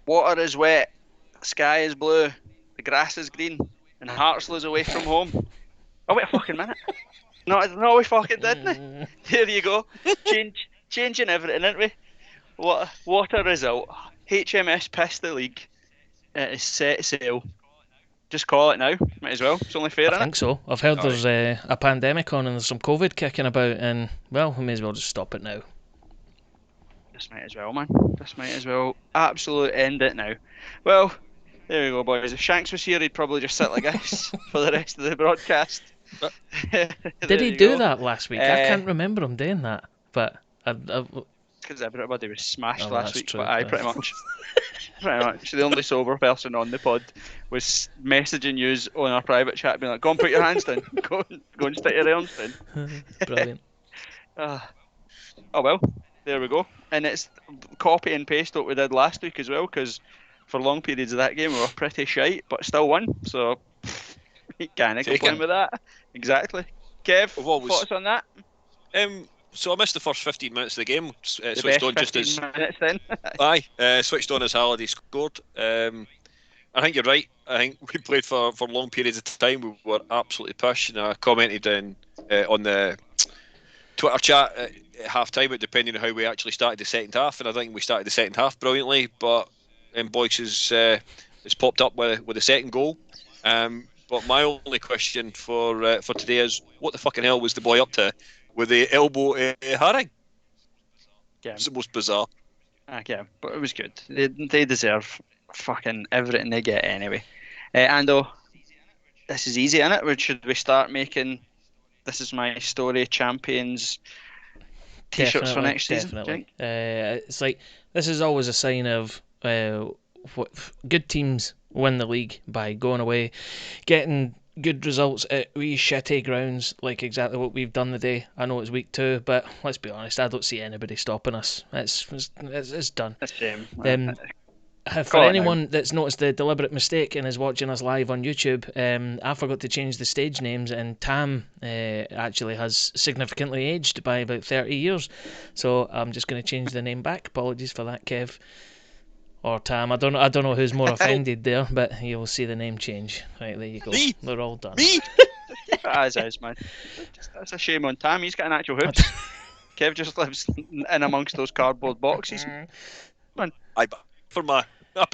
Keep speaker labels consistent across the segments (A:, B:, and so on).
A: Water is wet, the sky is blue, the grass is green, and Hartslew's away from home. Oh, wait a fucking minute. No, we fucking didn't. There you go. Changing everything, aren't we? What a result. HMS pissed the league. It is set sail. Just call it now. Might as well. It's only fair,
B: I
A: innit?
B: think so. I've heard
C: Aye.
B: there's a pandemic on and there's some COVID kicking about, and well, we may as well just stop it now.
A: Just might as well, man. Just might as well. Absolute end it now. Well, there we go, boys. If Shanks was here, he'd probably just sit like this for the rest of the broadcast.
B: Did he do that last week? I can't remember him doing that, but
A: because everybody was smashed
B: Oh,
A: last
B: that's
A: week.
B: true,
A: But I
B: yeah.
A: pretty much, the only sober person on the pod was messaging yous on our private chat, being like, "Go and put your hands down. Go and stick your arms down."
B: brilliant.
A: Oh well, there we go. And it's copy and paste what we did last week as well, because for long periods of that game we were pretty shite, but still won. So you can't
C: Take
A: complain
C: it.
A: with that. Exactly. Kev,
C: What was-
A: thoughts on that?
C: So I missed the first 15 minutes of the game.
A: The
C: Switched
A: best
C: on just
A: 15
C: as
A: minutes then.
C: switched on as Halliday scored. I think you're right. I think we played for long periods of time. We were absolutely pish, and I commented on the Twitter chat at half time, it depending on how we actually started the second half, and I think we started the second half brilliantly. But Boyce has popped up with the second goal. But my only question for today is, what the fucking hell was the boy up to with the elbow Haring?
A: Yeah.
C: It's the most bizarre.
A: Yeah, but it was good. They deserve fucking everything they get anyway. Ando, this is easy, innit? Should we start making "This Is My Story" champions t-shirts for next season?
B: Definitely. It's like, this is always a sign of what good teams win the league by going away, getting good results at wee shitty grounds, like exactly what we've done today. I know it's week 2, but let's be honest, I don't see anybody stopping us. It's done.
A: The same.
B: For
A: Call it
B: anyone that's noticed the deliberate mistake and is watching us live on YouTube, I forgot to change the stage names, and Tam actually has significantly aged by about 30 years. So I'm just going to change the name back. Apologies for that, Kev. Or Tam. I don't know who's more offended there, but you'll see the name change. Right, there you go.
C: Me?
B: They're all done.
C: Me?
A: As is, man. That's a shame on Tam. He's got an actual house. Kev just lives in amongst those cardboard boxes.
C: I pay for my
B: Tam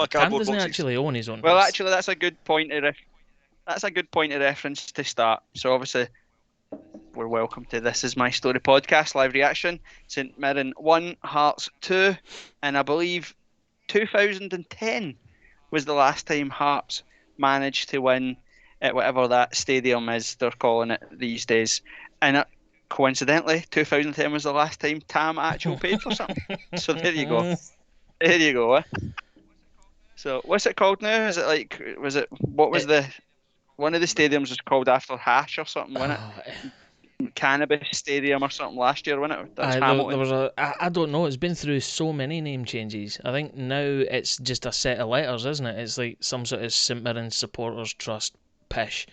C: cardboard
B: doesn't
C: boxes.
B: actually own his own
A: Well,
B: house.
A: actually, that's a good point of reference to start. So obviously, we're welcome to This Is My Story podcast live reaction. St Mirren 1, Hearts 2, and I believe 2010 was the last time Hearts managed to win at whatever that stadium is they're calling it these days. And coincidentally, 2010 was the last time Tam actually paid for something. So there you go. There you go. So what's it called now? Is it like, what was the one of the stadiums was called after Hash or something, wasn't it? Cannabis Stadium or something last year, wasn't it? That's Hamilton.
B: I don't know. It's been through so many name changes. I think now it's just a set of letters, isn't it? It's like some sort of St Mirren Supporters Trust pish.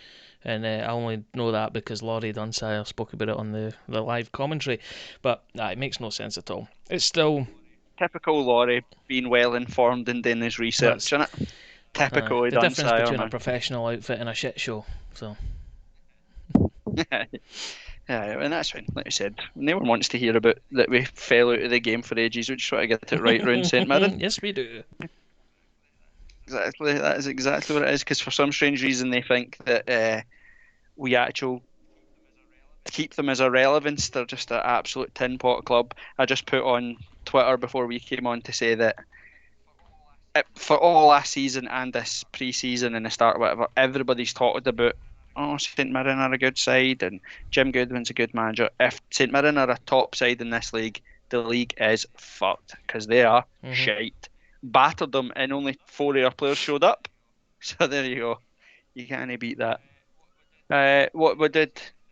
B: And I only know that because Laurie Dunsire spoke about it on the live commentary. But it makes no sense at all. It's still...
A: Typical Laurie being well informed and doing his research, isn't it? Typically
B: the difference
A: Dunsire,
B: between
A: man.
B: a professional outfit and a shit show. So...
A: Yeah, and that's fine. Like I said, no one wants to hear about that we fell out of the game for ages. We just want to get it right round St Mirren.
B: Yes, we do.
A: Exactly, that is exactly what it is. Because for some strange reason, they think that we actually keep them as irrelevance. They're just an absolute tin pot club. I just put on Twitter before we came on to say that for all last season and this pre-season and the start of whatever, everybody's talked about, oh, St Mirren are a good side and Jim Goodwin's a good manager. If St Mirren are a top side in this league, the league is fucked because they are shite. Battered them and only 4 of our players showed up. So there you go. You can't beat that. What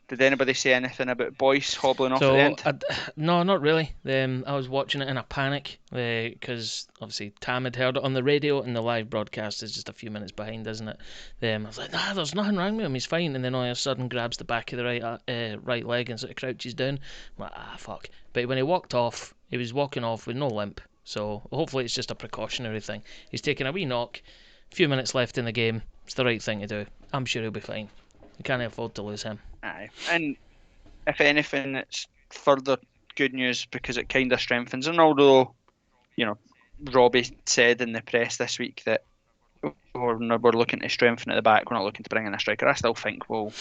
A: did anybody say anything about Boyce hobbling off at the end?
B: No, not really. I was watching it in a panic because obviously Tam had heard it on the radio, and the live broadcast is just a few minutes behind, isn't it? I was like, nah, there's nothing wrong with him, he's fine. And then all of a sudden grabs the back of the right leg and sort of crouches down. I'm like, fuck. But when he walked off, he was walking off with no limp. So hopefully it's just a precautionary thing. He's taking a wee knock, a few minutes left in the game. It's the right thing to do. I'm sure he'll be fine. You can't afford to lose him.
A: Aye. And if anything, it's further good news because it kind of strengthens. And although, Robbie said in the press this week that we're looking to strengthen at the back, we're not looking to bring in a striker. I still think we'll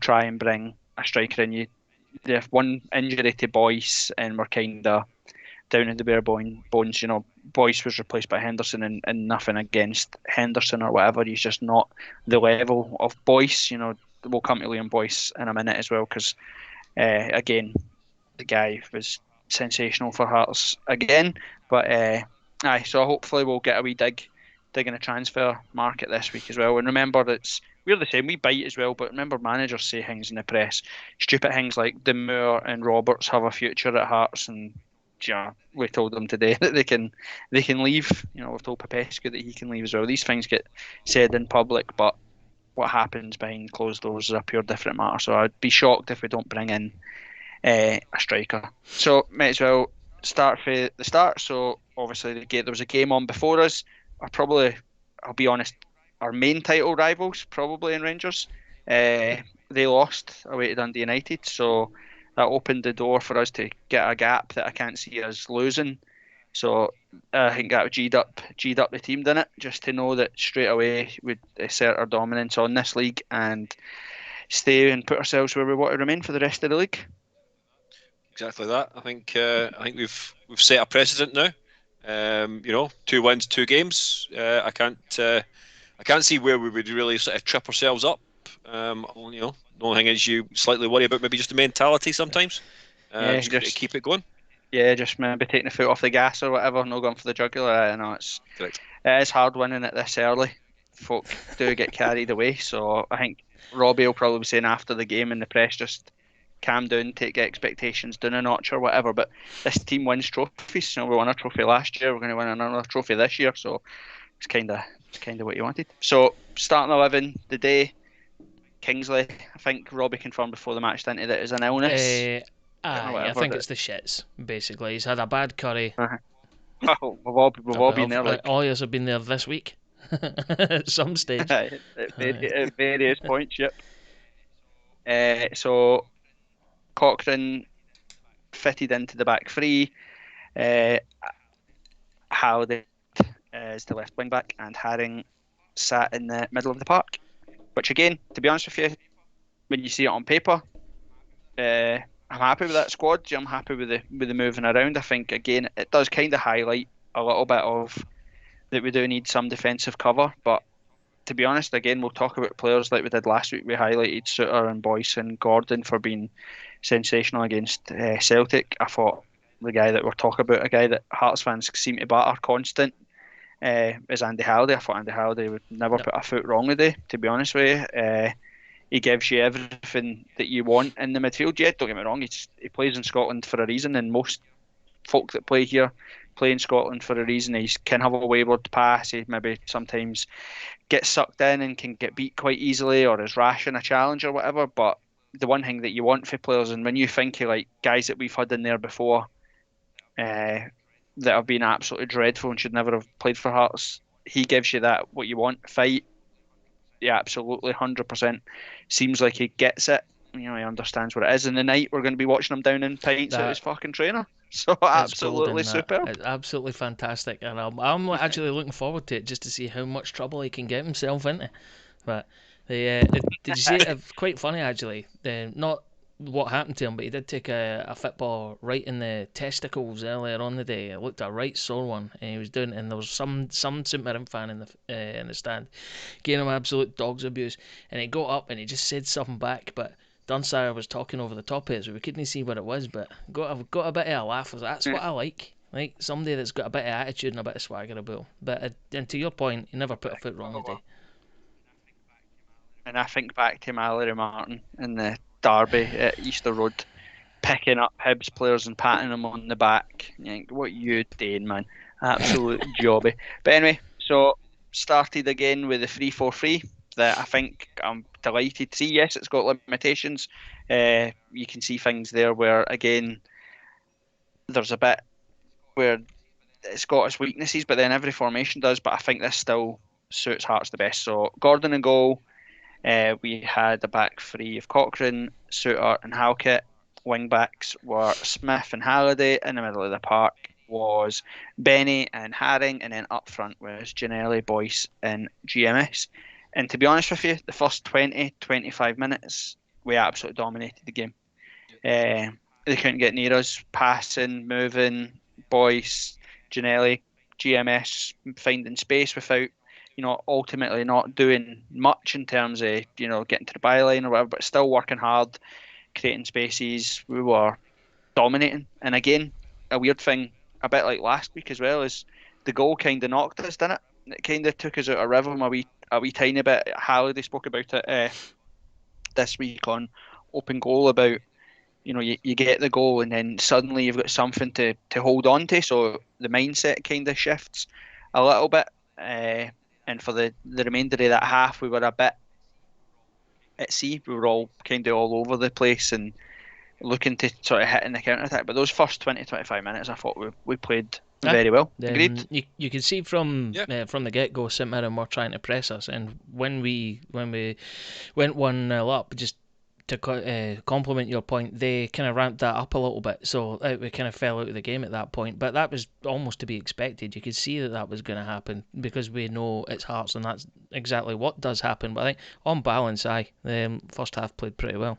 A: try and bring a striker in. You have one injury to Boyce, and we're kind of down in the bare bones. Boyce was replaced by Henderson, and nothing against Henderson or whatever. He's just not the level of Boyce. We'll come to Liam Boyce in a minute as well because, again, the guy was sensational for Hearts again. But aye, so hopefully we'll get a wee dig in the transfer market this week as well. And remember, we're the same. We bite as well, but remember, managers say things in the press, stupid things like Demure and Roberts have a future at Hearts, and we told them today that they can leave. We've told Popescu that he can leave as well. These things get said in public, but what happens behind closed doors is a pure different matter. So I'd be shocked if we don't bring in a striker. So might as well start for the start. So obviously there was a game on before us. I'll be honest, our main title rivals probably in Rangers. They lost away to Dundee United, so that opened the door for us to get a gap that I can't see us losing. So I think that G'd up the team, didn't it? Just to know that straight away we'd assert our dominance on this league and stay and put ourselves where we want to remain for the rest of the league.
C: Exactly that. I think we've set a precedent now. 2 wins, 2 games. I can't see where we would really sort of trip ourselves up. The only thing is you slightly worry about maybe just the mentality sometimes. Just keep it going.
A: Yeah, just maybe taking the foot off the gas or whatever, not going for the jugular. I know it is hard winning it this early. Folk do get carried away, so I think Robbie will probably be saying after the game in the press, just calm down, take expectations down a notch or whatever. But this team wins trophies. We won a trophy last year. We're going to win another trophy this year, so it's kind of what you wanted. So starting 11 the day, Kingsley. I think Robbie confirmed before the match, didn't he, that it was an illness.
B: I think it's the shits. Basically, he's had a bad curry.
A: Oh, we've all been there.
B: All of us have been there this week at some stage.
A: At various points, yep. So Cochrane fitted into the back three. Halliday is the left wing back, and Haring sat in the middle of the park. Which again, to be honest with you, when you see it on paper, I'm happy with that squad. I'm happy with the moving around. I think again it does kind of highlight a little bit of that we do need some defensive cover. But to be honest, again we'll talk about players like we did last week. We highlighted Suter and Boyce and Gordon for being sensational against Celtic. I thought the guy that we're talking about, a guy that Hearts fans seem to batter constant, is Andy Halliday. I thought Andy Halliday would never put a foot wrong today, to be honest with you. He gives you everything that you want in the midfield. Yeah, don't get me wrong, he plays in Scotland for a reason, and most folk that play here play in Scotland for a reason. He can have a wayward pass, he maybe sometimes gets sucked in and can get beat quite easily, or is rash in a challenge or whatever, but the one thing that you want for players, and when you think of like guys that we've had in there before that have been absolutely dreadful and should never have played for Hearts, he gives you that, what you want, fight. Yeah, absolutely, 100%. Seems like he gets it. He understands what it is. In the night, we're going to be watching him down in pints at his fucking trainer. So absolutely superb.
B: It's absolutely fantastic, and I'm actually looking forward to it just to see how much trouble he can get himself into. But did you see it? Quite funny actually. Not what happened to him, but he did take a football right in the testicles earlier on the day. It looked a right sore one, and he was doing. And there was some St Mirren fan in the stand, giving him absolute dog's abuse. And he got up and he just said something back, but Dunsire was talking over the top of it, so we couldn't see what it was. But got a bit of a laugh. That's what I like. Like somebody that's got a bit of attitude and a bit of swagger about him. But and to your point, he never put a foot wrong today.
A: And I think back to Mallory Martin in the derby at Easter Road, picking up Hibs players and patting them on the back. You think, what you doing, man? Absolute jobby. But anyway, so started again with the 3-4-3 that I think I'm delighted to see. Yes, it's got limitations. You can see things there where, again, there's a bit where it's got its weaknesses, but then every formation does. But I think this still suits Hearts the best. So Gordon and goal. We had a back three of Cochrane, Suter, and Halkett. Wing backs were Smith and Halliday. In the middle of the park was Benny and Haring, and then up front was Janelli, Boyce, and GMS. And to be honest with you, the first 20, 25 minutes, we absolutely dominated the game. They couldn't get near us, passing, moving, Boyce, Janelli, GMS finding space without, ultimately not doing much in terms of, getting to the byline or whatever, but still working hard, creating spaces. We were dominating. And again, a weird thing, a bit like last week as well, is the goal kind of knocked us, didn't it? It kind of took us out of rhythm a wee tiny bit. Halliday spoke about it this week on Open Goal about, you get the goal and then suddenly you've got something to hold on to. So the mindset kind of shifts a little bit. And for the remainder of that half, we were a bit at sea. We were all kind of all over the place and looking to sort of hit in the counter attack. But those first 20, 25 minutes, I thought we played very well. Agreed.
B: You can see from
C: Yeah.
B: from the get go, St Mirren were trying to press us, and when we went 1-0 up, just to complement your point, they kind of ramped that up a little bit, so we kind of fell out of the game at that point. But that was almost to be expected. You could see that was going to happen because we know it's Hearts, and that's exactly what does happen. But I think on balance, first half played pretty well.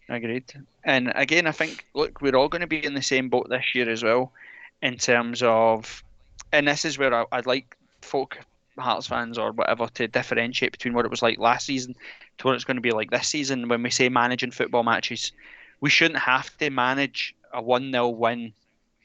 A: Agreed. And again, I think, look, we're all going to be in the same boat this year as well, in terms of, and this is where I'd like folk, Hearts fans or whatever, to differentiate between what it was like last season to what it's going to be like this season. When we say managing football matches, we shouldn't have to manage a 1-0 win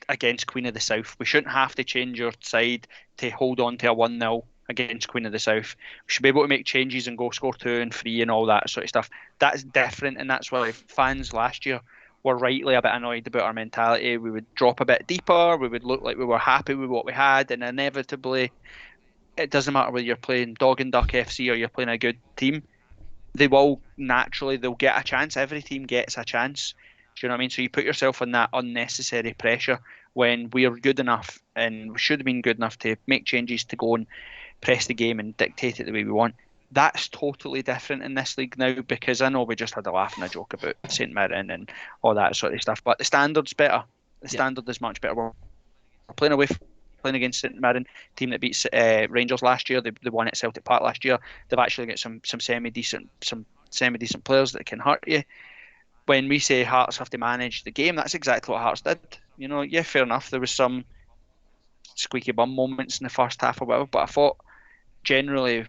A: against Queen of the South. We shouldn't have to change your side to hold on to a 1-0 against Queen of the South. We should be able to make changes and go score 2 and 3 and all that sort of stuff. That's different, and that's why fans last year were rightly a bit annoyed about our mentality. We would drop a bit deeper, we would look like we were happy with what we had, and inevitably, it doesn't matter whether you're playing Dog and Duck FC or you're playing a good team, they'll get a chance. Every team gets a chance. Do you know what I mean? So you put yourself in that unnecessary pressure when we are good enough, and we should have been good enough to make changes to go and press the game and dictate it the way we want. That's totally different in this league now, because I know we just had a laugh and a joke about St Mirren and all that sort of stuff, but the standard's better. The standard is much better. We're playing playing against St Mirren, team that beat Rangers last year. They won at Celtic Park last year. They've actually got some semi decent players that can hurt you. When we say Hearts have to manage the game, that's exactly what Hearts did. Yeah, fair enough. There was some squeaky bum moments in the first half or whatever, but I thought generally,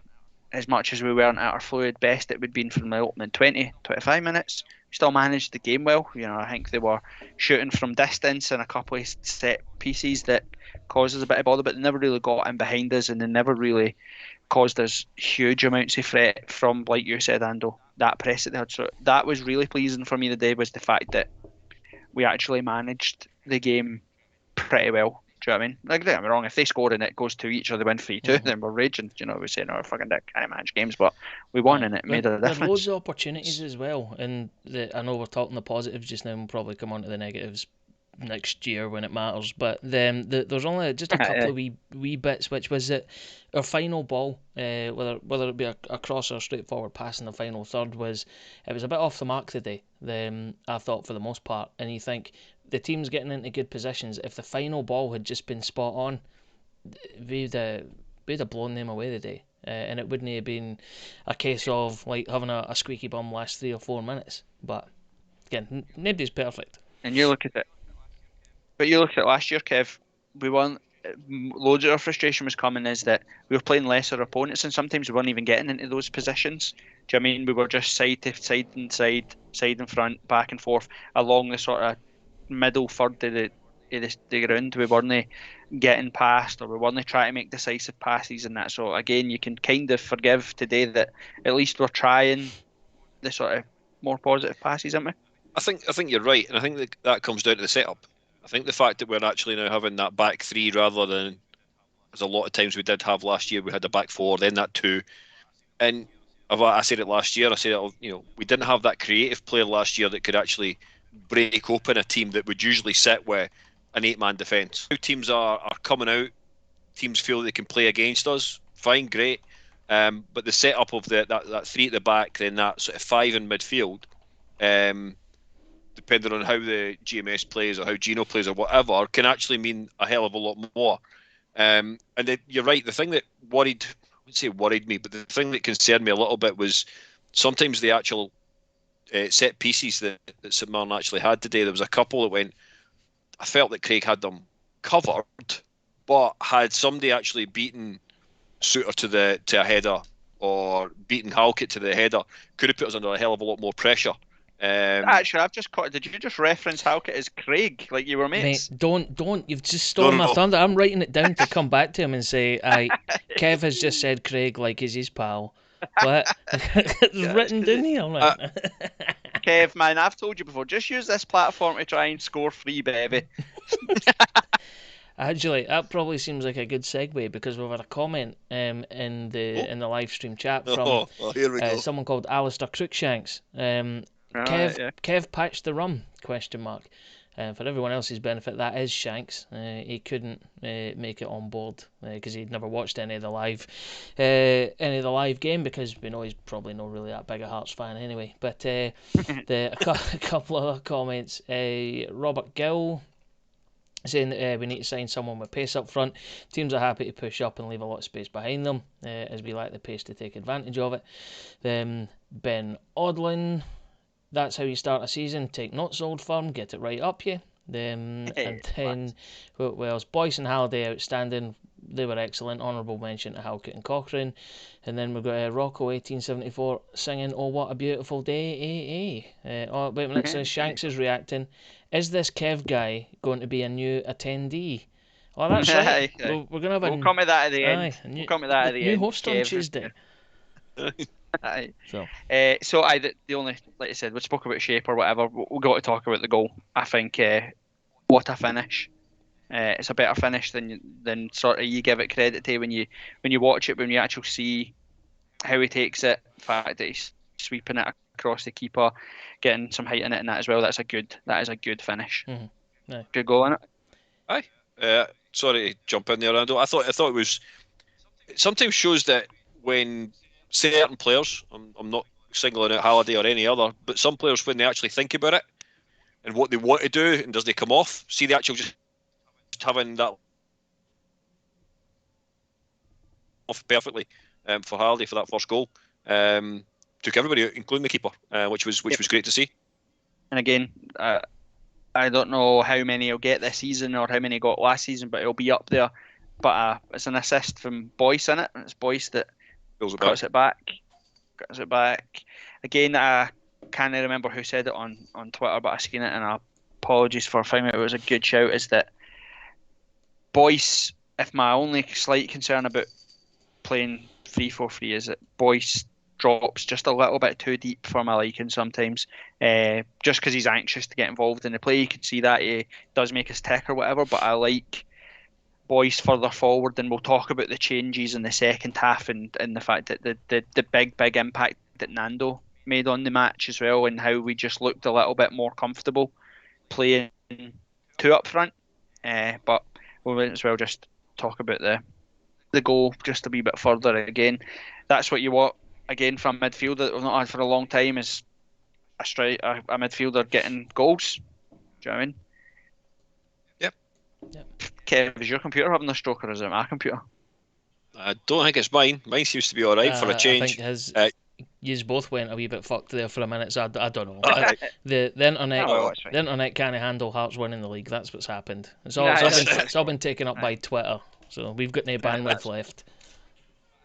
A: as much as we weren't at our fluid best, it would be from the opening 20, 25 minutes. We still managed the game well. I think they were shooting from distance and a couple of set pieces that caused us a bit of bother, but they never really got in behind us, and they never really caused us huge amounts of threat from, like you said, Ando, that press that they had. So that was really pleasing for me today, was the fact that we actually managed the game pretty well. Do you know what I mean? Like, don't get me wrong, if they score and it goes to each or they win 3-2, then we're raging. We're saying, oh, fucking dick, can't manage games, but we won and it made a difference.
B: There are loads of opportunities as well, and I know we're talking the positives just now, and we'll probably come on to the negatives next year when it matters, but there's only just a couple of wee bits, which was that our final ball, whether it be a cross or a straightforward pass in the final third, it was a bit off the mark today, I thought, for the most part. And you think the team's getting into good positions. If the final ball had just been spot on, we'd have blown them away today, and it wouldn't have been a case of like having a squeaky bum last 3 or 4 minutes. But again, nobody's perfect.
A: And you look at it. But you look at last year, Kev, we won. Loads of our frustration was coming is that we were playing lesser opponents, and sometimes we weren't even getting into those positions. Do you know what I mean? We were just side to side and side and front, back and forth along the sort of middle third of the ground. We weren't getting past, or we weren't trying to make decisive passes and that. So again, you can kind of forgive today that at least we're trying the sort of more positive passes, aren't we?
C: I think you're right, and I think that comes down to the setup. I think the fact that we're actually now having that back three rather than, as a lot of times we did have last year, we had the back four, then that two. And I said it last year, we didn't have that creative player last year that could actually break open a team that would usually sit with an 8-man defence. Now teams are coming out. Teams feel they can play against us. Fine, great. But the setup of that 3 at the back, then that sort of 5 in midfield, depending on how the GMS plays or how Gino plays or whatever, can actually mean a hell of a lot more. And then you're right. The thing that I wouldn't say worried me, but the thing that concerned me a little bit was sometimes the actual set pieces that St Mirren actually had today. There was a couple that went. I felt that Craig had them covered, but had somebody actually beaten Suter to a header or beaten Halkett to the header, could have put us under a hell of a lot more pressure.
A: Actually, I've just caught. Did you just reference Halkett as Craig, like you were mates?
B: Mate, don't. You've just stolen my thunder. I'm writing it down to come back to him and say, Kev has just said Craig like he's his pal. What? It's written down here. I'm like,
A: Kev, man, I've told you before. Just use this platform to try and score free, baby.
B: Actually, that probably seems like a good segue because we've had a comment in the live stream chat from
C: here we go.
B: someone called Alistair Crookshanks. Kev patched the rum? Question mark. For everyone else's benefit, that is Shanks. He couldn't make it on board because he'd never watched any of the live game because we know he's probably not really that big a Hearts fan anyway. But a couple of other comments. Robert Gill saying that we need to sign someone with pace up front. Teams are happy to push up and leave a lot of space behind them, as we lack the pace to take advantage of it. Ben Odlin, that's how you start a season. Take notes, old firm, get it right up you. And then, what else? Boyce and Halliday, outstanding. They were excellent. Honourable mention to Halkett and Cochrane. And then we've got Rocco 1874 singing "Oh What a Beautiful Day." Wait a minute, says Shanks is reacting. Is this Kev guy going to be a new attendee? Oh, that's right. We're going to have
A: we'll come to that at the end.
B: We'll
A: come to that at the end.
B: New host on Tuesday.
A: Aye.
B: So
A: the only, like I said, we spoke about shape or whatever. We've got to talk about the goal. I think what a finish. It's a better finish than sort of you give it credit to when you watch it, when you actually see how he takes it. The fact that he's sweeping it across the keeper, getting some height in it and that as well. That is a good finish.
B: Mm-hmm.
A: Good goal in it.
C: Aye. Sorry to jump in there, Ando. I thought it was. It sometimes shows that when certain players, I'm not singling out Halliday or any other, but some players, when they actually think about it and what they want to do and does they come off, see the actual just having that off perfectly for Halliday for that first goal. Took everybody out, including the keeper, which was great to see.
A: And again, I don't know how many he'll get this season or how many he got last season, but he'll be up there. But it's an assist from Boyce in it, and it's Boyce that cuts it back. Again, I can't remember who said it on Twitter, but I seen it, and apologies for finding out it was a good shout. Is that Boyce? If my only slight concern about playing 3-4-3 is that Boyce drops just a little bit too deep for my liking sometimes, just because he's anxious to get involved in the play. You can see that he does make us tick or whatever, but I like Boyce further forward, and we'll talk about the changes in the second half and the fact that the big impact that Ando made on the match as well, and how we just looked a little bit more comfortable playing two up front. But we might as well just talk about the goal just a wee bit further. Again, that's what you want again from a midfielder that we've not had for a long time, is a midfielder getting goals. Do you know what I mean?
C: Yep.
A: Kev, is your computer having a stroke or is it my computer?
C: I don't think it's mine. Mine seems to be all right for a change.
B: I think you both went a wee bit fucked there for a minute, so I don't know. The internet can't handle Hearts winning the league. That's what's happened. It's all been taken up by Twitter, so we've got no bandwidth left.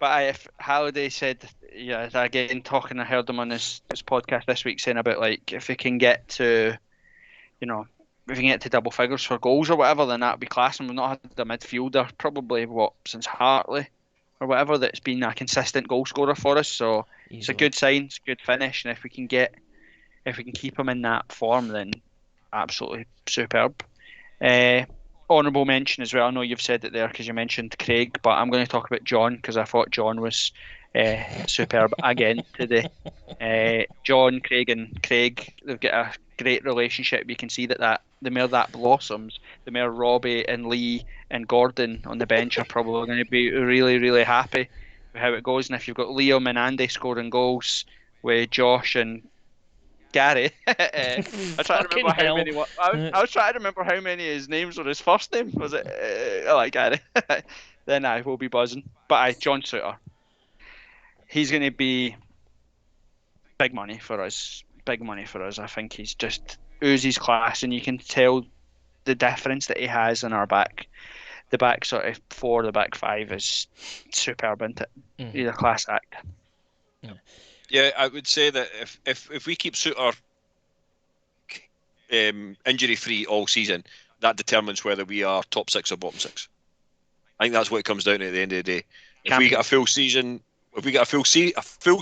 A: But if Halliday said, again, I heard him on his podcast this week saying about, like, if we can get to, if we can get to double figures for goals or whatever, then that'd be class. And we've not had a midfielder probably since Hartley or whatever that's been a consistent goal scorer for us. So easily. It's a good sign, it's a good finish, and if we can keep him in that form, then absolutely superb. Honourable mention as well. I know you've said it there because you mentioned Craig, but I'm going to talk about John because I thought John was superb again today. John, Craig, they've got a great relationship. You can see that the more that blossoms, the more Robbie and Lee and Gordon on the bench are probably going to be really, really happy with how it goes. And if you've got Liam and Andy scoring goals with Josh and Gary, I try to
B: Fucking
A: remember how
B: hell.
A: many. I was trying to remember how many his names were. His first name was it? I like Gary. Then I will be buzzing. But John Suter, he's going to be big money for us. Big money for us. I think he's just oozes class, and you can tell the difference that he has in our back. The back sort of four, the back five is superb, isn't it? He's a class act.
C: Yeah, I would say that if we keep Suter injury free all season, that determines whether we are top six or bottom six. I think that's what it comes down to at the end of the day. If we get a full season, a full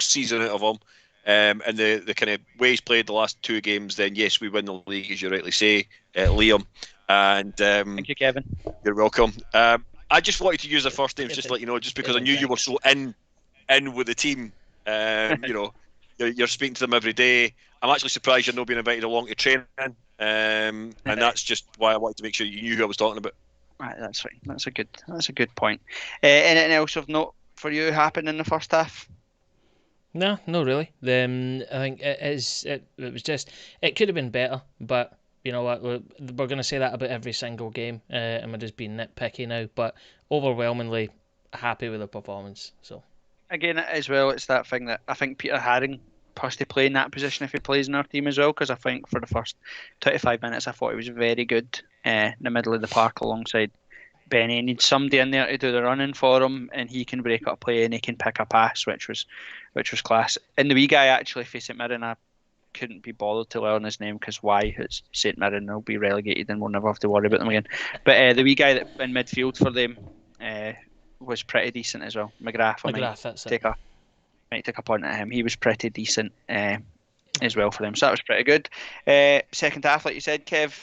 C: season out of him, and the kind of way he's played the last two games, then yes, we win the league, as you rightly say, Liam. And
A: thank you, Kevin.
C: You're welcome. I just wanted to use the first names just to let you know, just because I knew you were so in with the team. You know, you're speaking to them every day. I'm actually surprised you're not being invited along to training, and that's just why I wanted to make sure you knew who I was talking about.
A: Right, that's fine. That's a good point. Anything else of note for you happen in the first half?
B: No, not really. I think it was just, it could have been better, but you know what, we're going to say that about every single game, and we're just being nitpicky now. But overwhelmingly happy with the performance. So
A: again, as well, it's that thing that I think Peter Haring has to play in that position if he plays in our team as well. Because I think for the first 25 minutes, I thought he was very good in the middle of the park alongside Benny. He needs somebody in there to do the running for him, and he can break up play and he can pick a pass, which was class. And the wee guy actually for St Mirren, I couldn't be bothered to learn his name because why? It's St Mirren, they'll be relegated and we'll never have to worry about them again. But the wee guy that in midfield for them was pretty decent as well. McGrath, might take a point at him. He was pretty decent as well for them, so that was pretty good. Second half, like you said, Kev,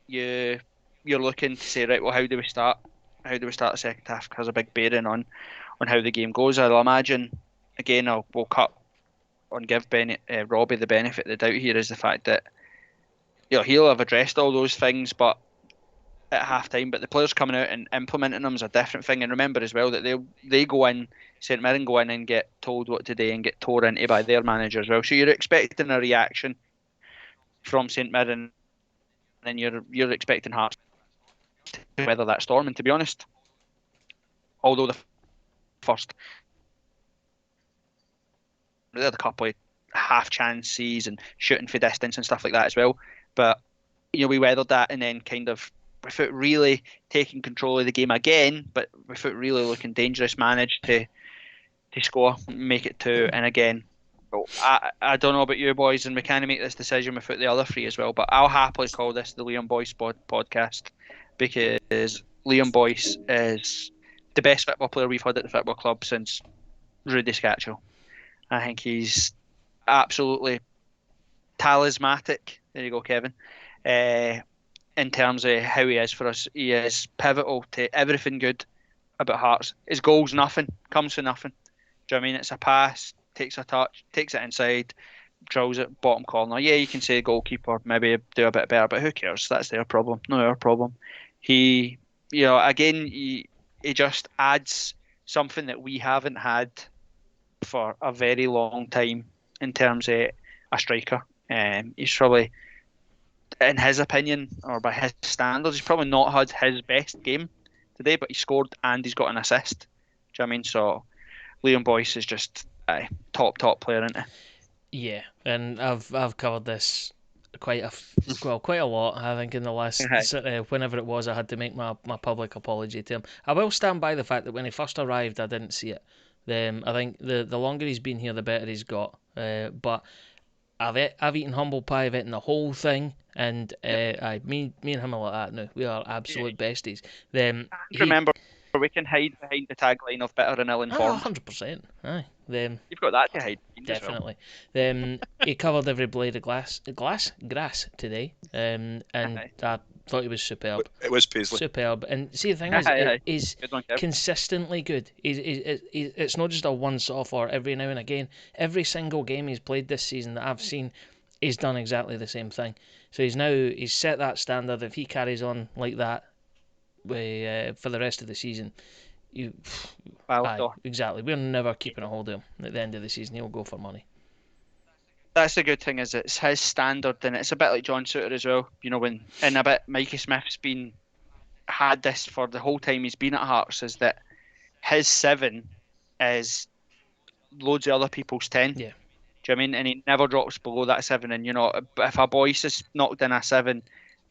A: you're looking to say, right, well, how do we start? How do we start the second half? Has a big bearing on how the game goes. I'll imagine. Again, we'll cut and give Robbie the benefit of the doubt here is the fact that he'll have addressed all those things, but at half time. But the players coming out and implementing them is a different thing. And remember as well that they go in, St Mirren go in and get told what to do and get tore into by their manager as well. So you're expecting a reaction from St Mirren, and you're expecting Hearts to weather that storm. And to be honest, although the first they had a couple of half chances and shooting for distance and stuff like that as well, but we weathered that, and then kind of without really taking control of the game again, but without really looking dangerous, managed to score, make it 2. And again, I don't know about you boys, and we kind of make this decision without the other three as well, but I'll happily call this the Liam Boyce podcast, because Liam Boyce is the best football player we've had at the football club since Rudy Scatchell. I think he's absolutely talismanic. There you go, Kevin. In terms of how he is for us, he is pivotal to everything good about Hearts. His goals, nothing comes from nothing. Do you know what I mean? It's a pass, takes a touch, takes it inside, drills it bottom corner. Yeah, you can say goalkeeper maybe do a bit better, but who cares? That's their problem, not our problem. He just adds something that we haven't had for a very long time in terms of a striker. He's probably, in his opinion, or by his standards, he's probably not had his best game today, but he scored and he's got an assist. Do you know what I mean? So Liam Boyce is just a top player, isn't he?
B: Yeah, and I've covered this quite a lot. I think in the last whenever it was, I had to make my public apology to him. I will stand by the fact that when he first arrived, I didn't see it. I think the longer he's been here, the better he's got. But I've eaten humble pie, I've eaten the whole thing, and me and him are like that now. We are absolute besties.
A: Remember, we can hide behind the tagline of better and ill-informed.
B: 100%. Aye.
A: You've got that to hide.
B: Definitely. He covered every blade of grass today, and I thought he was superb.
C: It was Paisley.
B: Superb. And see, the thing is, he's consistently good. It's not just a once-off or every now and again. Every single game he's played this season that I've seen, he's done exactly the same thing. So he's set that standard. If he carries on like that for the rest of the season, exactly. We're never keeping a hold of him at the end of the season. He'll go for money.
A: That's the good thing, is it's his standard, and it's a bit like John Souttar as well. And a bit Mikey Smith's had this for the whole time he's been at Hearts, is that his 7 is loads of other people's 10.
B: Yeah.
A: Do you know what I mean? And he never drops below that 7. And if a Boyce has knocked in a 7,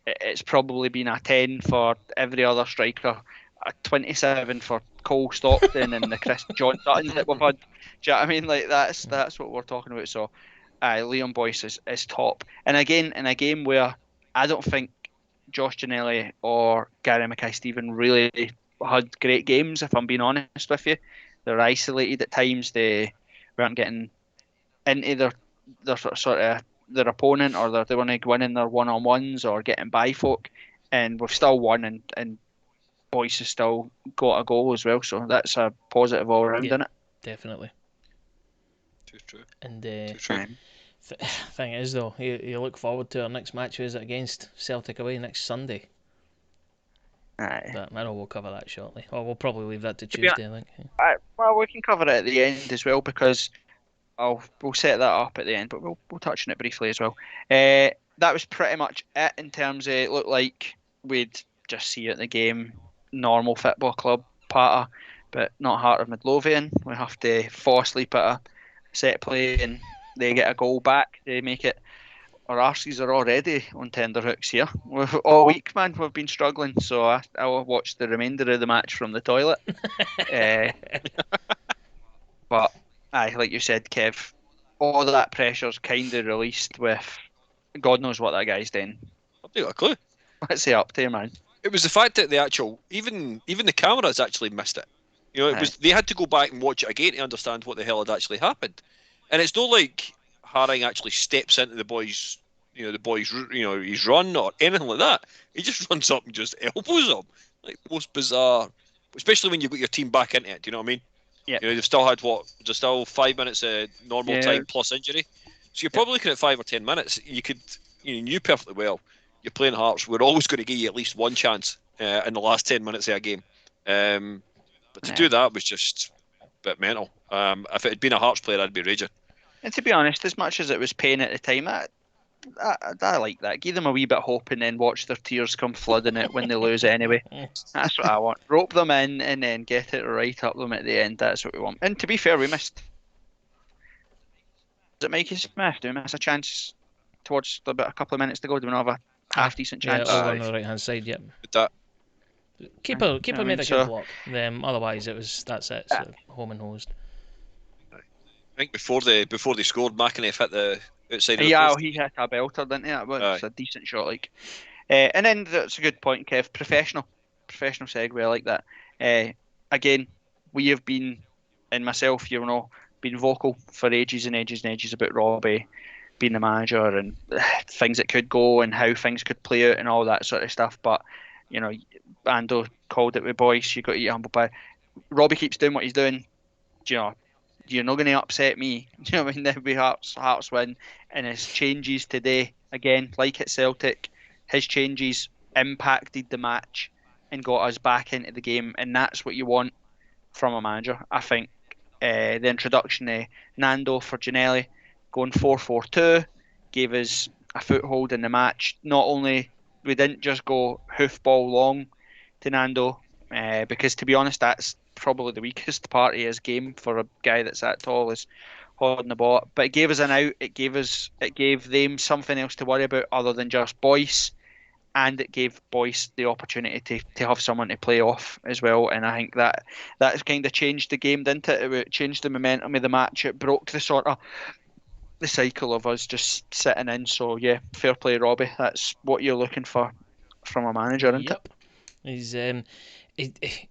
A: it's probably been a 10 for every other striker, a 27 for Cole Stockton and the Chris John Duttons that we've had. Do you know what I mean? Like that's what we're talking about. So, Liam Boyce is top. And again, in a game where I don't think Josh Ginnelly or Gary Mackay-Steven really had great games, if I'm being honest with you. They're isolated at times. They weren't getting into their opponent, or they weren't winning their one-on-ones or getting by folk. And we've still won, and Boyce has still got a goal as well. So that's a positive all round, isn't it?
B: Definitely.
C: Too true.
B: And
C: Too true.
B: thing is, though, you look forward to our next match. Is it against Celtic away next Sunday?
A: Aye.
B: But I know we'll cover that shortly. Or we'll probably leave that to Tuesday, I think.
A: Well, we can cover it at the end as well, because we'll set that up at the end, but we'll touch on it briefly as well. That was pretty much it in terms of, it looked like we'd just see at the game normal football club patter, but not Heart of Midlothian. We have to fall asleep at a set play and they get a goal back. They make it. Our arses are already on tenterhooks here. All week, man, we've been struggling. So I'll watch the remainder of the match from the toilet. But like you said, Kev, all that pressure's kind of released with God knows what that guy's doing.
C: I've not got a clue.
A: What's he up to, man?
C: It was the fact that the actual even the cameras actually missed it. It was they had to go back and watch it again to understand what the hell had actually happened. And it's not like Haring actually steps into the boy's his run or anything like that. He just runs up and just elbows him. Like the most bizarre, especially when you've got your team back into it. Do you know what I mean?
A: Yeah.
C: They've still had just still 5 minutes of normal time plus injury. So you're probably looking at 5 or 10 minutes. You knew perfectly well. You're playing Hearts. We're always going to give you at least one chance in the last 10 minutes of a game. But to do that was just a bit mental. If it had been a Hearts player, I'd be raging. And
A: to be honest, as much as it was pain at the time, I like that. Give them a wee bit of hope and then watch their tears come flooding it when they lose anyway. That's what I want. Rope them in and then get it right up them at the end. That's what we want. And to be fair, we missed. Was it Mikey Smith? Do we miss a chance towards about a couple of minutes to go? Do we not have a half decent chance?
B: Yeah, over on the right hand side. Yep.
C: That
B: Keeper made a good block. Otherwise, that's it. So home and hosed.
C: I think before they scored, McInnes hit the outside of the
A: Yeah,
C: post.
A: he hit a belter, didn't he? That was a decent shot, like. And then that's a good point, Kev. Professional segue, I like that. Again, we have been, and myself, been vocal for ages and ages and ages about Robbie being the manager and things that could go and how things could play out and all that sort of stuff. But Ando called it with Boyce. You got to eat humble pie. Robbie keeps doing what he's doing. You're not going to upset me. Do you know what I mean? There'll be Hearts win, and his changes today, again, like at Celtic, his changes impacted the match and got us back into the game, and that's what you want from a manager. I think the introduction of Nando for Ginnelly, going 4-4-2, gave us a foothold in the match. Not only we didn't just go hoofball long to Nando, because to be honest, that's probably the weakest part of his game for a guy that's that tall, is holding the ball. But it gave us an out. It gave them something else to worry about other than just Boyce, and it gave Boyce the opportunity to have someone to play off as well. And I think that's kind of changed the game, didn't it? It changed the momentum of the match. It broke the cycle of us just sitting in. So yeah, fair play, Robbie. That's what you're looking for from a manager, isn't
B: it?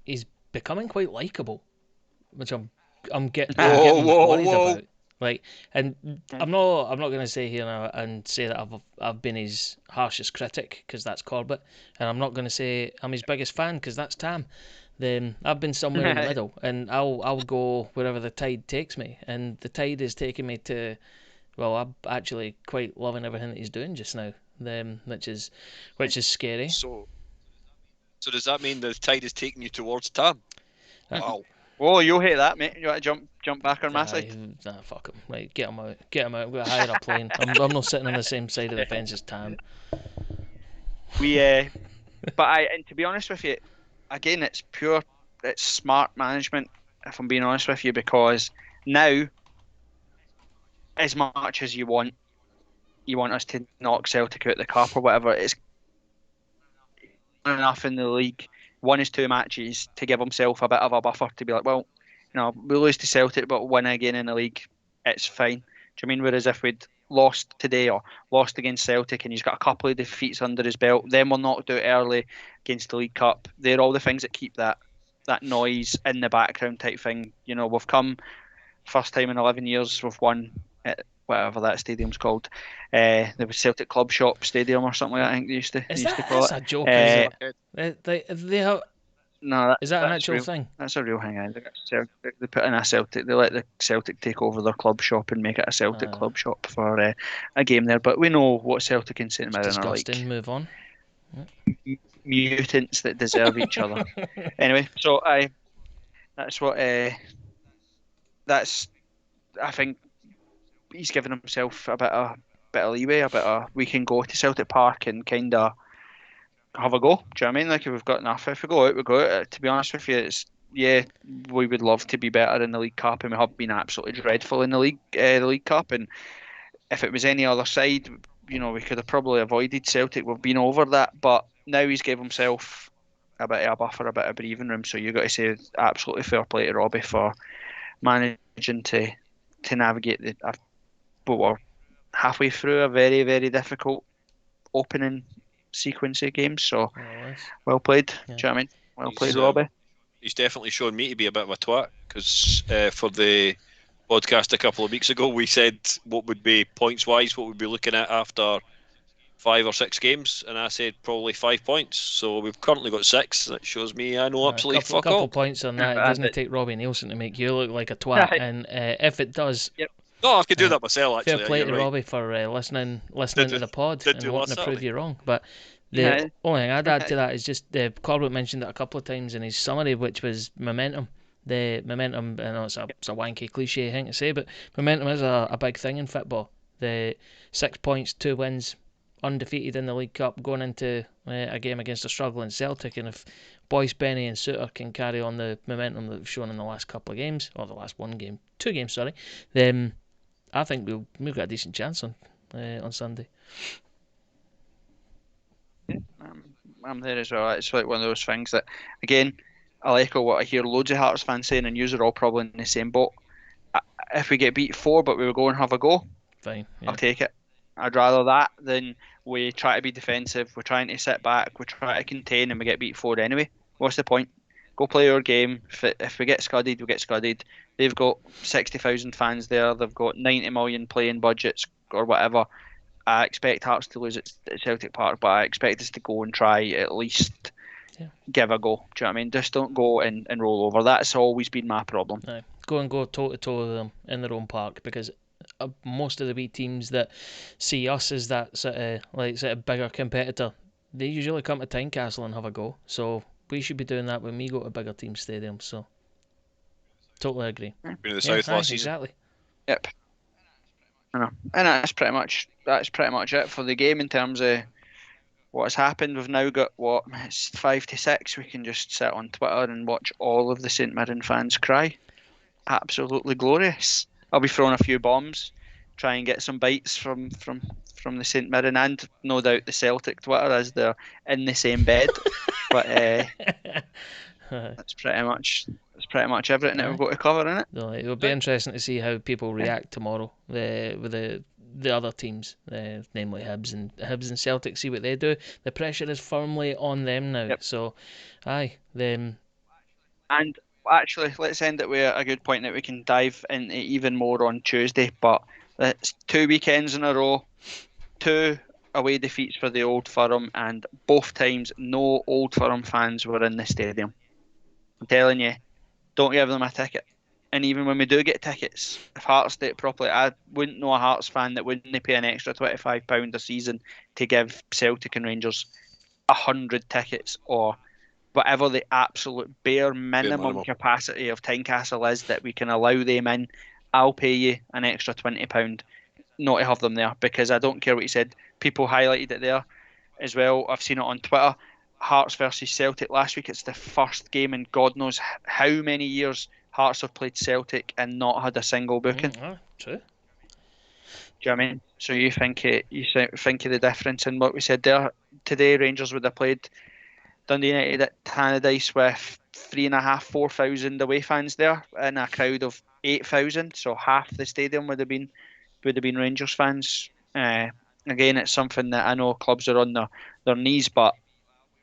B: He's becoming quite likable, which I'm getting worried about. Like, and I'm not going to say here now and say that I've been his harshest critic, because that's Corbett, and I'm not going to say I'm his biggest fan, because that's Tam. Then I've been somewhere in the middle, and I'll go wherever the tide takes me, and the tide is taking me to. Well, I'm actually quite loving everything that he's doing just now. which is scary.
C: So does that mean the tide is taking you towards Tam? Wow.
A: Oh, you'll hate that, mate. You want to jump back on my side?
B: Nah, fuck him. Right, get him out. Get him out. We've got to hire a plane. I'm not sitting on the same side of the fence as Tam.
A: And to be honest with you, again, it's smart management. If I'm being honest with you, because now, as much as you want us to knock Celtic out the cup or whatever, it's enough in the league. 1 is 2 matches to give himself a bit of a buffer to be like, well, we lose to Celtic, but win again in the league, it's fine. Do you mean? Whereas if we'd lost today or lost against Celtic and he's got a couple of defeats under his belt, then we're knocked out early against the League Cup. They're all the things that keep that noise in the background type thing. We've come first time in 11 years we've won at whatever that stadium's called. There was Celtic Club Shop Stadium or something like that, I think they used to call it.
B: That's a joke, is it? They have...
A: No,
B: is that an actual
A: real
B: thing?
A: That's a real thing. They put in a Celtic. They let the Celtic take over their club shop and make it a Celtic club shop for a game there. But we know what Celtic and St Mirren are like.
B: Disgusting. Move on.
A: Mutants that deserve each other. Anyway, so that's what that's. I think he's given himself a bit of leeway. We can go to Celtic Park and kind of have a go. Do you know what I mean? Like, if we've got enough, if we go out, we go out. To be honest with you, we would love to be better in the League Cup, and we have been absolutely dreadful in the League Cup. And if it was any other side, we could have probably avoided Celtic. We've been over that, but now he's gave himself a bit of a buffer, a bit of breathing room. So you've got to say absolutely fair play to Robbie for managing to navigate we're halfway through a very, very difficult opening sequence of games, so well played.
B: Yeah.
A: Do you know what I mean? Well played, Robbie.
C: He's definitely shown me to be a bit of a twat, because for the podcast a couple of weeks ago we said what would be points wise, what we'd be looking at after 5 or 6 games, and I said probably 5 points. So we've currently got 6. That shows me I know absolutely fuck all.
B: Couple points on that. It doesn't take Robbie Nielsen to make you look like a twat, and if it does,
C: no, I could do that myself. Actually,
B: fair play to Robbie for listening to the pod and wanting to prove you wrong. But the only thing I'd add to that is just Corbett mentioned it a couple of times in his summary, which was momentum. The momentum, I know it's a wanky cliche thing to say, but momentum is a big thing in football. The 6 points, 2 wins, undefeated in the League Cup, going into a game against a struggling Celtic, and if Boyce, Benny and Suter can carry on the momentum that we've shown in the last couple of games, or the last 2 games, sorry, then I think we've got a decent chance on Sunday.
A: Yeah, I'm there as well. It's like one of those things that, again, I'll echo what I hear loads of Hearts fans saying, and you're all probably in the same boat. If we get beat 4, but we will go and have a go,
B: fine. Yeah.
A: I'll take it. I'd rather that than we try to be defensive, we're trying to sit back, we try to contain, and we get beat 4 anyway. What's the point? Go play our game. If we get scudded, we get scudded. They've got 60,000 fans there. They've got 90 million playing budgets or whatever. I expect Hearts to lose at Celtic Park, but I expect us to go and try at least give a go. Do you know what I mean? Just don't go and roll over. That's always been my problem.
B: No. Go and go toe to toe with them in their own park, because most of the wee teams that see us as that sort of bigger competitor, they usually come to Tynecastle and have a go. So we should be doing that when we go to bigger team stadiums. So totally agree.
C: Been to the south last season.
B: Exactly.
A: Yep. I know. And that's pretty much it for the game in terms of what's happened. We've now got it's 5 to 6. We can just sit on Twitter and watch all of the St Mirren fans cry. Absolutely glorious. I'll be throwing a few bombs, try and get some bites from the St Mirren and no doubt the Celtic Twitter as they're in the same bed. But that's pretty much everything that we've got to cover in it.
B: No, it'll be interesting to see how people react tomorrow with the other teams, namely Hibs and Celtic. See what they do. The pressure is firmly on them now.
A: Yep.
B: So, them.
A: And actually, let's end it with a good point that we can dive into even more on Tuesday. But it's 2 weekends in a row, 2 away defeats for the Old Firm, and both times no Old Firm fans were in the stadium. I'm telling you, don't give them a ticket. And even when we do get tickets, if Hearts do it properly, I wouldn't know a Hearts fan that wouldn't pay an extra £25 a season to give Celtic and Rangers 100 tickets or whatever the absolute bare minimum capacity of Tynecastle is that we can allow them in. I'll pay you an extra £20 not to have them there, because I don't care what you said. People highlighted it there as well. I've seen it on Twitter. Hearts versus Celtic last week. It's the first game in God knows how many years Hearts have played Celtic and not had a single booking.
B: True.
A: Do you know what I mean? So you think think of the difference in what we said there today. Rangers would have played Dundee United at Tannadice with 3,500, 4,000 away fans there in a crowd of 8,000. So half the stadium would have been Rangers fans. Again, it's something that I know clubs are on their knees, but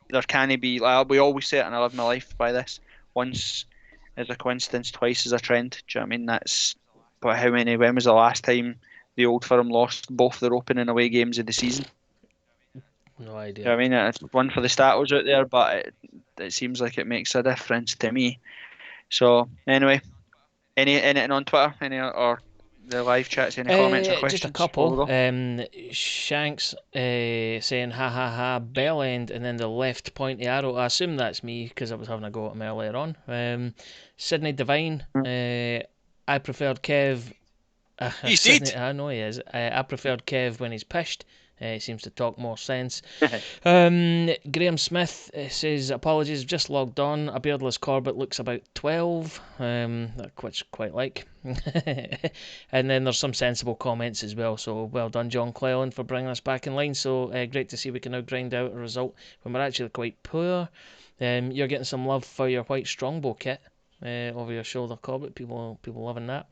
A: there can be, like, we always say it, and I live my life by this: once is a coincidence, twice is a trend. Do you know what I mean? But when was the last time the Old Firm lost both their opening and away games of the season?
B: No idea.
A: Do you know what I mean? It's one for the statos out there, but it seems like it makes a difference to me. So anyway, anything on Twitter, or the live chats, any comments or questions?
B: Just a couple. Shanks saying ha ha ha bell end, and then the left pointy arrow. I assume that's me because I was having a go at him earlier on. Sydney Devine. I preferred Kev.
C: He's
B: Sydney,
C: dead.
B: I know he is. I preferred Kev when he's pished. He seems to talk more sense. Graham Smith says, apologies, just logged on. A beardless Corbett looks about 12, which quite like. And then there's some sensible comments as well. So well done, John Cleland, for bringing us back in line. So great to see we can now grind out a result when we're actually quite poor. You're getting some love for your white strongbow kit over your shoulder, Corbett. People loving that.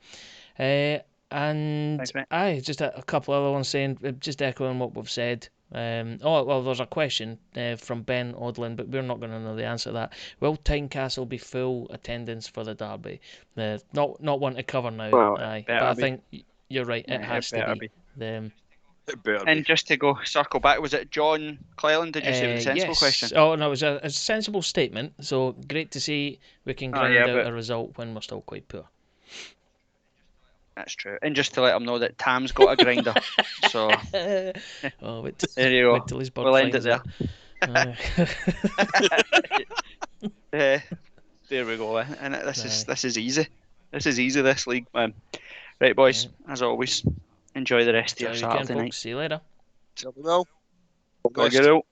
B: And
A: thanks,
B: just a couple other ones saying, just echoing what we've said. There's a question from Ben Odlin, but we're not going to know the answer to that. Will Tynecastle be full attendance for the derby? Not one to cover now.
A: Well,
B: but I think you're right. It has to be.
A: And just to go circle back, was it John Cleland? Did you say the sensible question?
B: Oh no, it was a sensible statement. So great to see we can grind out a result when we're still quite poor.
A: That's true. And just to let him know that Tam's got a grinder. So
B: there you
A: go. We'll end it there. There we go. And this is easy. This is easy, this league, man. Right, boys, as always, enjoy the rest of your Saturday night.
B: See you later.
C: Well,
A: Go get out.